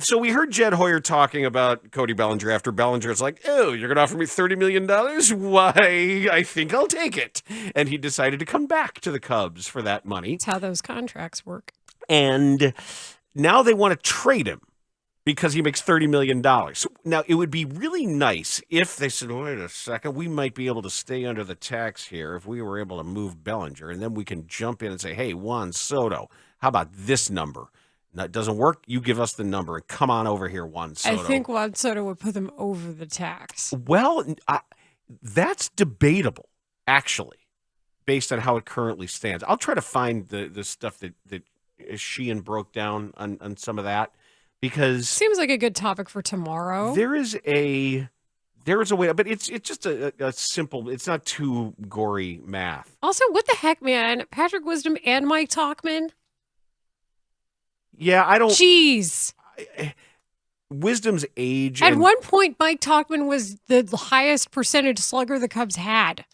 So we heard Jed Hoyer talking about Cody Bellinger after Bellinger's like, oh, you're going to offer me $30 million? Why, I think I'll take it. And he decided to come back to the Cubs for that money. That's how those contracts work. And now they want to trade him because he makes $30 million. So now, it would be really nice if they said, wait a second, we might be able to stay under the tax here if we were able to move Bellinger, and then we can jump in and say, hey, Juan Soto, how about this number? Now, it doesn't work, you give us the number, and come on over here, Juan Soto. I think Juan Soto would put them over the tax. Well, that's debatable, actually, based on how it currently stands. I'll try to find the stuff that Sheehan broke down on some of that. Because seems like a good topic for tomorrow. There is a way, but it's just a simple. It's not too gory math. Also, what the heck, man? Patrick Wisdom and Mike Tauchman. Yeah, I don't. Jeez. Wisdom's age. At one point, Mike Tauchman was the highest percentage slugger the Cubs had.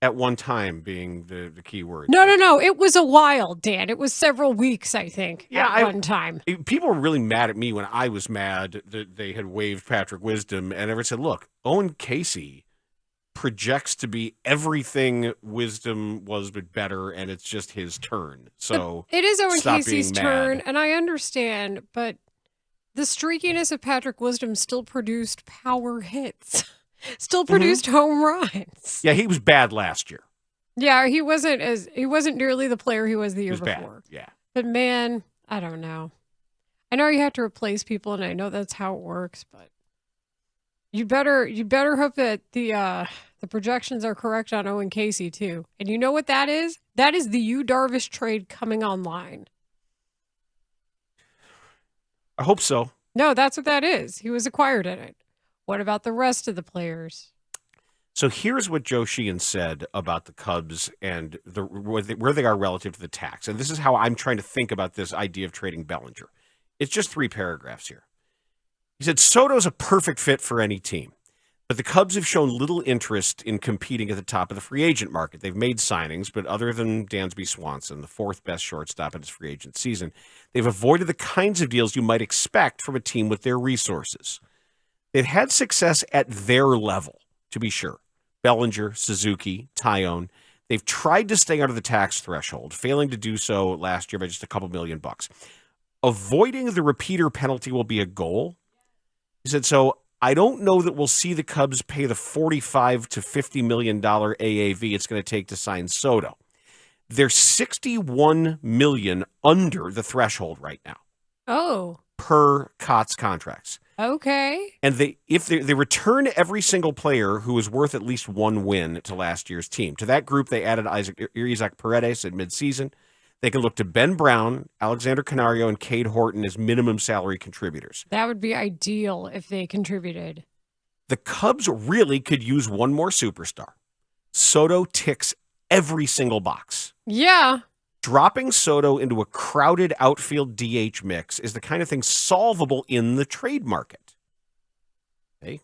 At one time, being the key word. No. It was a while, Dan. It was several weeks, I think, at one time. People were really mad at me when I was mad that they had waived Patrick Wisdom. And everyone said, look, Owen Casey projects to be everything Wisdom was, but better, and it's just his turn. So it is Owen Casey's turn, and I understand, but the streakiness of Patrick Wisdom still produced power hits. Still produced home runs. Yeah, he was bad last year. Yeah, he wasn't nearly the player he was the year before. Bad. Yeah. But man, I don't know. I know you have to replace people, and I know that's how it works, but you better hope that the projections are correct on Owen Casey too. And you know what that is? That is the Yu Darvish trade coming online. I hope so. No, that's what that is. He was acquired in it. What about the rest of the players? So here's what Joe Sheehan said about the Cubs and where they are relative to the tax. And this is how I'm trying to think about this idea of trading Bellinger. It's just 3 paragraphs here. He said, Soto's a perfect fit for any team, but the Cubs have shown little interest in competing at the top of the free agent market. They've made signings, but other than Dansby Swanson, the 4th best shortstop in his free agent season, they've avoided the kinds of deals you might expect from a team with their resources. They've had success at their level, to be sure. Bellinger, Suzuki, Tyone. They've tried to stay under the tax threshold, failing to do so last year by just a couple $1 million. Avoiding the repeater penalty will be a goal. He said, so I don't know that we'll see the Cubs pay the $45 to $50 million AAV it's going to take to sign Soto. They're $61 million under the threshold right now. Oh. Per Cott's contracts. Okay. And if they return every single player who is worth at least 1 win to last year's team. To that group, they added Isaac Paredes at midseason. They can look to Ben Brown, Alexander Canario, and Cade Horton as minimum salary contributors. That would be ideal if they contributed. The Cubs really could use one more superstar. Soto ticks every single box. Yeah. Dropping Soto into a crowded outfield DH mix is the kind of thing solvable in the trade market. Okay?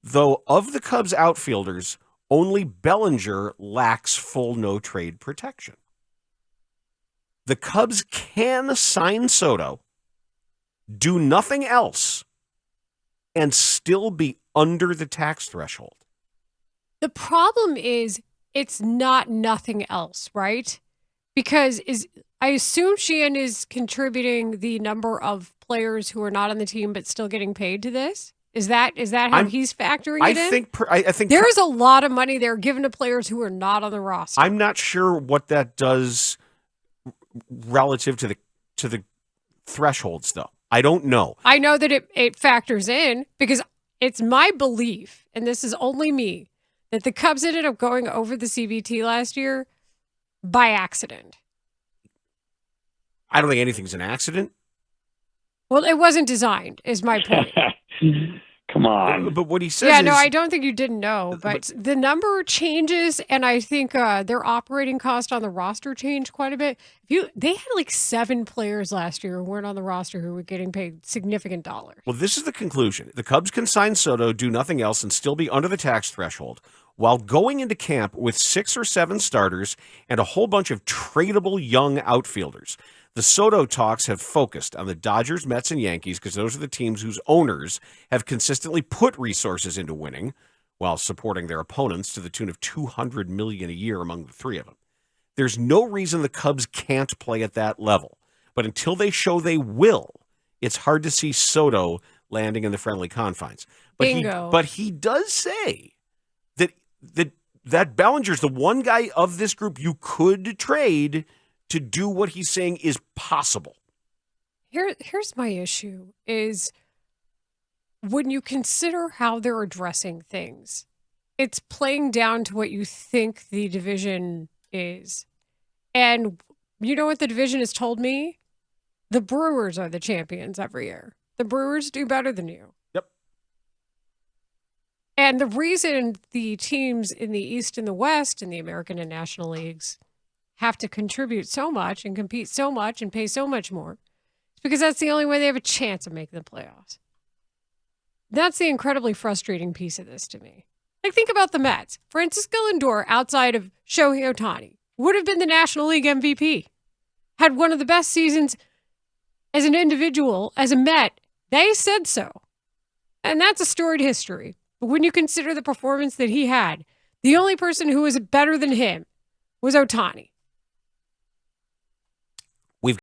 Though of the Cubs outfielders, only Bellinger lacks full no-trade protection. The Cubs can sign Soto, do nothing else, and still be under the tax threshold. The problem is it's not nothing else, right? Because I assume Sheehan is contributing the number of players who are not on the team but still getting paid to this. Is that how he's factoring it in? I think there is a lot of money there given to players who are not on the roster. I'm not sure what that does relative to the thresholds, though. I don't know. I know that it factors in because it's my belief, and this is only me, that the Cubs ended up going over the CBT last year by accident. I don't think anything's an accident. Well, it wasn't designed, is my point. Come on. But what he says Yeah, no, I don't think you didn't know. But the number changes, and I think their operating cost on the roster changed quite a bit. They had like 7 players last year who weren't on the roster who were getting paid significant dollars. Well, this is the conclusion. The Cubs can sign Soto, do nothing else, and still be under the tax threshold while going into camp with 6 or 7 starters and a whole bunch of tradable young outfielders. The Soto talks have focused on the Dodgers, Mets, and Yankees because those are the teams whose owners have consistently put resources into winning while supporting their opponents to the tune of $200 million a year among the three of them. There's no reason the Cubs can't play at that level, but until they show they will, it's hard to see Soto landing in the friendly confines. But he does say that Bellinger's the one guy of this group you could trade to do what he's saying is possible. Here's my issue is when you consider how they're addressing things, it's playing down to what you think the division is. And you know what the division has told me? The Brewers are the champions every year. The Brewers do better than you. Yep. And the reason the teams in the East and the West in the American and National Leagues have to contribute so much and compete so much and pay so much more is because that's the only way they have a chance of making the playoffs. That's the incredibly frustrating piece of this to me. Like, think about the Mets. Francisco Lindor, outside of Shohei Ohtani, would have been the National League MVP. Had one of the best seasons as an individual, as a Met. They said so. And that's a storied history. But when you consider the performance that he had, the only person who was better than him was Ohtani.